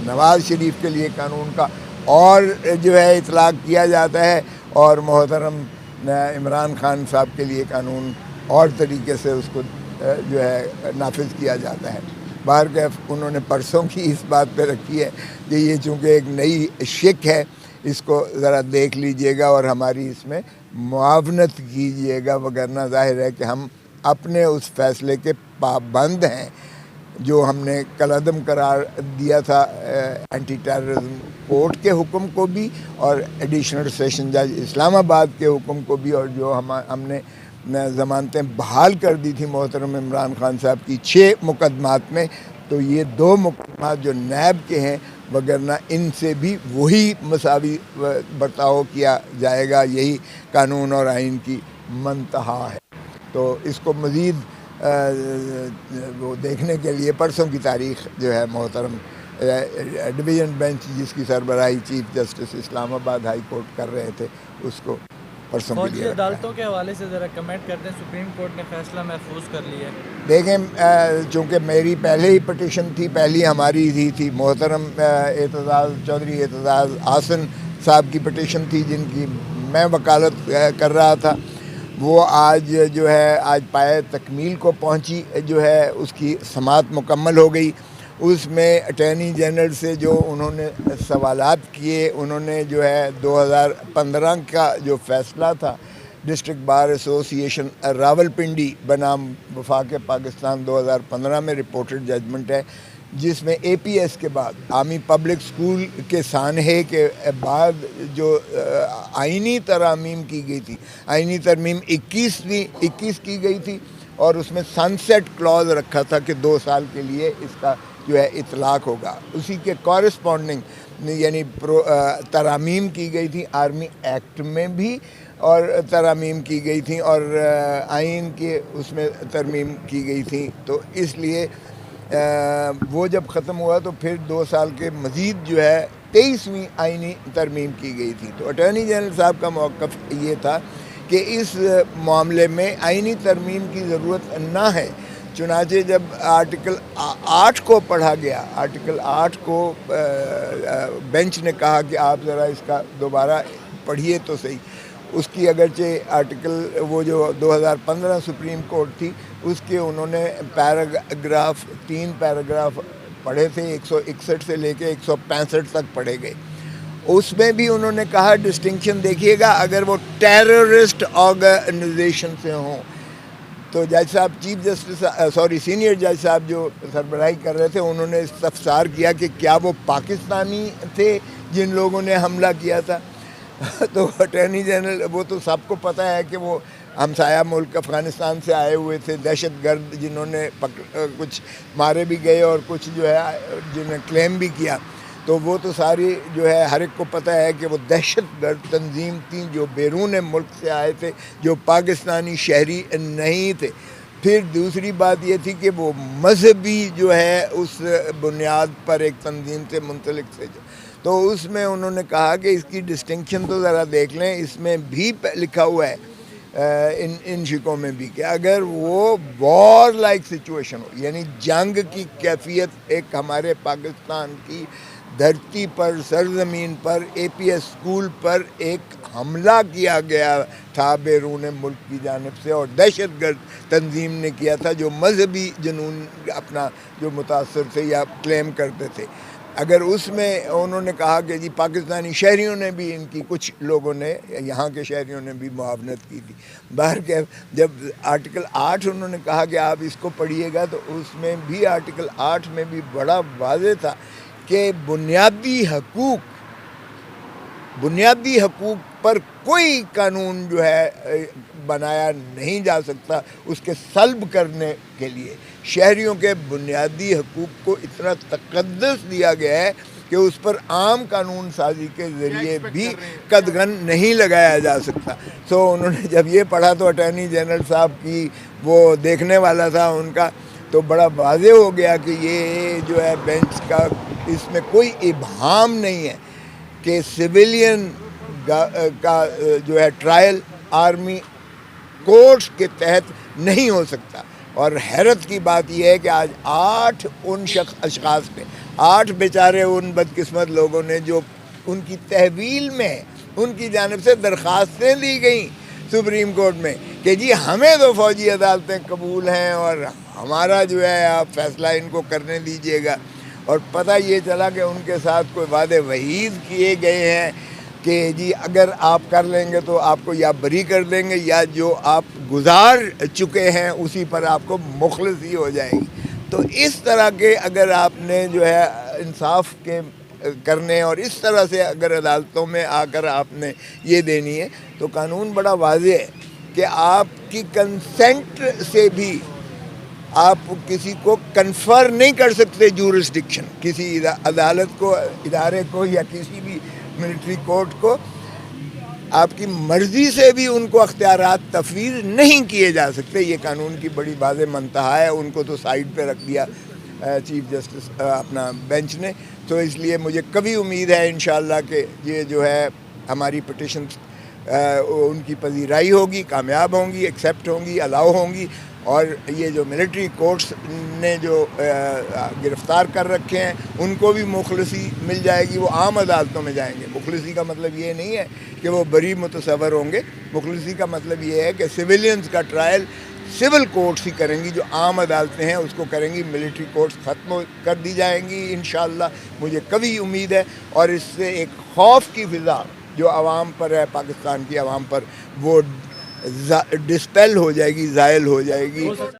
نواز شریف کے لیے قانون کا اور جو ہے اطلاق کیا جاتا ہے، اور محترم عمران خان صاحب کے لیے قانون اور طریقے سے اس کو جو ہے نافذ کیا جاتا ہے۔ بہرکیف انہوں نے پرسوں کی اس بات پہ رکھی ہے کہ یہ چونکہ ایک نئی شک ہے، اس کو ذرا دیکھ لیجئے گا اور ہماری اس میں معاونت کیجئے گا، وگرنہ ظاہر ہے کہ ہم اپنے اس فیصلے کے پابند ہیں جو ہم نے کالعدم قرار دیا تھا اینٹی ٹیررزم کورٹ کے حکم کو بھی، اور ایڈیشنل سیشن جج اسلام آباد کے حکم کو بھی، اور جو ہم نے ضمانتیں بحال کر دی تھی محترم عمران خان صاحب کی 6 مقدمات میں، تو یہ 2 مقدمات جو نیب کے ہیں، وگرنہ ان سے بھی وہی مساوی برتاؤ کیا جائے گا، یہی قانون اور آئین کی منتہا ہے۔ تو اس کو مزید وہ دیکھنے کے لیے پرسوں کی تاریخ جو ہے محترم ڈویژن بینچ جس کی سربراہی چیف جسٹس اسلام آباد ہائی کورٹ کر رہے تھے، اس کو پرسوں کے لیے فوجی عدالتوں کے حوالے سے ذرا کمنٹ کرتے ہیں۔ سپریم کورٹ نے فیصلہ محفوظ کر لیا ہے۔ دیکھیں، چونکہ میری پہلے ہی پٹیشن تھی، پہلی ہماری ہی تھی، محترم چودھری اعتزاز احسن صاحب کی پٹیشن تھی جن کی میں وکالت کر رہا تھا، وہ آج جو ہے آج پائے تکمیل کو پہنچی، جو ہے اس کی سماعت مکمل ہو گئی۔ اس میں اٹارنی جنرل سے جو انہوں نے سوالات کیے، انہوں نے جو ہے 2015 کا جو فیصلہ تھا ڈسٹرکٹ بار ایسوسی ایشن راولپنڈی بنام وفاق پاکستان 2015 میں رپورٹڈ ججمنٹ ہے، جس میں اے پی ایس کے بعد عامی پبلک سکول کے سانحے کے بعد جو آئینی ترامیم کی گئی تھی، آئینی ترمیم 21 کی گئی تھی، اور اس میں سن سیٹ کلاز رکھا تھا کہ 2 سال کے لیے اس کا جو ہے اطلاق ہوگا۔ اسی کے کورسپونڈنگ یعنی ترامیم کی گئی تھی آرمی ایکٹ میں بھی، اور ترامیم کی گئی تھیں، اور آئین کے اس میں ترمیم کی گئی تھیں۔ تو اس لیے وہ جب ختم ہوا تو پھر 2 سال کے مزید جو ہے 23ویں آئینی ترمیم کی گئی تھی۔ تو اٹارنی جنرل صاحب کا موقف یہ تھا کہ اس معاملے میں آئینی ترمیم کی ضرورت نہ ہے، چنانچہ جب آرٹیکل 8 کو پڑھا گیا، آرٹیکل 8 کو بینچ نے کہا کہ آپ ذرا اس کا دوبارہ پڑھیے تو صحیح۔ اس کی اگرچہ آرٹیکل وہ جو 2015 سپریم کورٹ تھی، اس کے انہوں نے 3 پیراگراف پڑھے تھے، 161 سے لے کے 165 تک پڑھے گئے۔ اس میں بھی انہوں نے کہا ڈسٹنکشن دیکھیے گا، اگر وہ ٹیررسٹ آرگنائزیشن سے ہوں تو جج صاحب سینئر جج صاحب جو سربراہی کر رہے تھے، انہوں نے استفسار کیا کہ کیا وہ پاکستانی تھے جن لوگوں نے حملہ کیا تھا؟ تو اٹارنی جنرل، وہ تو سب کو پتہ ہے کہ وہ ہمسایہ ملک افغانستان سے آئے ہوئے تھے، دہشت گرد جنہوں نے کچھ مارے بھی گئے اور کچھ جو ہے جنہیں کلیم بھی کیا، تو وہ تو ساری جو ہے ہر ایک کو پتہ ہے کہ وہ دہشت گرد تنظیم تھی جو بیرون ملک سے آئے تھے، جو پاکستانی شہری نہیں تھے۔ پھر دوسری بات یہ تھی کہ وہ مذہبی جو ہے اس بنیاد پر ایک تنظیم سے منسلک تھے، تو اس میں انہوں نے کہا کہ اس کی ڈسٹنکشن تو ذرا دیکھ لیں، اس میں بھی لکھا ہوا ہے ان شکوں میں بھی کہ اگر وہ وار لائک سچویشن ہو، یعنی جنگ کی کیفیت ایک ہمارے پاکستان کی دھرتی پر، سرزمین پر، اے پی ایس اسکول پر ایک حملہ کیا گیا تھا بیرون ملک کی جانب سے، اور دہشت گرد تنظیم نے کیا تھا جو مذہبی جنون اپنا جو متاثر تھے یا کلیم کرتے تھے، اگر اس میں انہوں نے کہا کہ جی پاکستانی شہریوں نے بھی، ان کی کچھ لوگوں نے، یہاں کے شہریوں نے بھی معاونت کی تھی۔ بہرکیف جب آرٹیکل 8 انہوں نے کہا کہ آپ اس کو پڑھیے گا، تو اس میں بھی آرٹیکل 8 میں بھی بڑا واضح تھا کہ بنیادی حقوق پر کوئی قانون جو ہے بنایا نہیں جا سکتا اس کے سلب کرنے کے لیے۔ شہریوں کے بنیادی حقوق کو اتنا تقدس دیا گیا ہے کہ اس پر عام قانون سازی کے ذریعے بھی قدغن نہیں لگایا جا سکتا۔ سو انہوں نے جب یہ پڑھا تو اٹارنی جنرل صاحب کی وہ دیکھنے والا تھا ان کا، تو بڑا واضح ہو گیا کہ یہ جو ہے بینچ کا اس میں کوئی ابہام نہیں ہے کہ سویلین کا جو ہے ٹرائل آرمی کورٹس کے تحت نہیں ہو سکتا۔ اور حیرت کی بات یہ ہے کہ آج 8 ان اشخاص نے 8 بیچارے ان بدقسمت لوگوں نے جو ان کی تحویل میں ان کی جانب سے درخواستیں دی گئیں سپریم کورٹ میں کہ جی ہمیں تو فوجی عدالتیں قبول ہیں اور ہمارا جو ہے آپ فیصلہ ان کو کرنے دیجیے گا، اور پتہ یہ چلا کہ ان کے ساتھ کوئی وعدے وعید کیے گئے ہیں کہ جی اگر آپ کر لیں گے تو آپ کو یا بری کر دیں گے یا جو آپ گزار چکے ہیں اسی پر آپ کو مخلصی ہو جائے گی۔ تو اس طرح کے اگر آپ نے جو ہے انصاف کے کرنے اور اس طرح سے اگر عدالتوں میں آ کر آپ نے یہ دینی ہے تو قانون بڑا واضح ہے کہ آپ کی کنسنٹ سے بھی آپ کسی کو کنفر نہیں کر سکتے جورسڈکشن، کسی عدالت کو، ادارے کو یا کسی بھی ملٹری کورٹ کو آپ کی مرضی سے بھی ان کو اختیارات تفویض نہیں کیے جا سکتے۔ یہ قانون کی بڑی واضح منتہا ہے، ان کو تو سائڈ پہ رکھ دیا چیف جسٹس اپنا بینچ نے۔ تو اس لیے مجھے کبھی امید ہے انشاءاللہ کہ یہ جو ہے ہماری پٹیشن ان کی پذیرائی ہوگی، کامیاب ہوں گی، ایکسیپٹ ہوں گی، الاؤ ہوں گی، اور یہ جو ملٹری کورٹس نے جو گرفتار کر رکھے ہیں ان کو بھی مخلصی مل جائے گی، وہ عام عدالتوں میں جائیں گے۔ مخلصی کا مطلب یہ نہیں ہے کہ وہ بری متصور ہوں گے، مخلصی کا مطلب یہ ہے کہ سویلینز کا ٹرائل سول کورٹس ہی کریں گی، جو عام عدالتیں ہیں اس کو کریں گی، ملٹری کورٹس ختم کر دی جائیں گی انشاءاللہ۔ مجھے کبھی امید ہے، اور اس سے ایک خوف کی فضا جو عوام پر ہے، پاکستان کی عوام پر، وہ ڈسپیل ہو جائے گی، زائل ہو جائے گی۔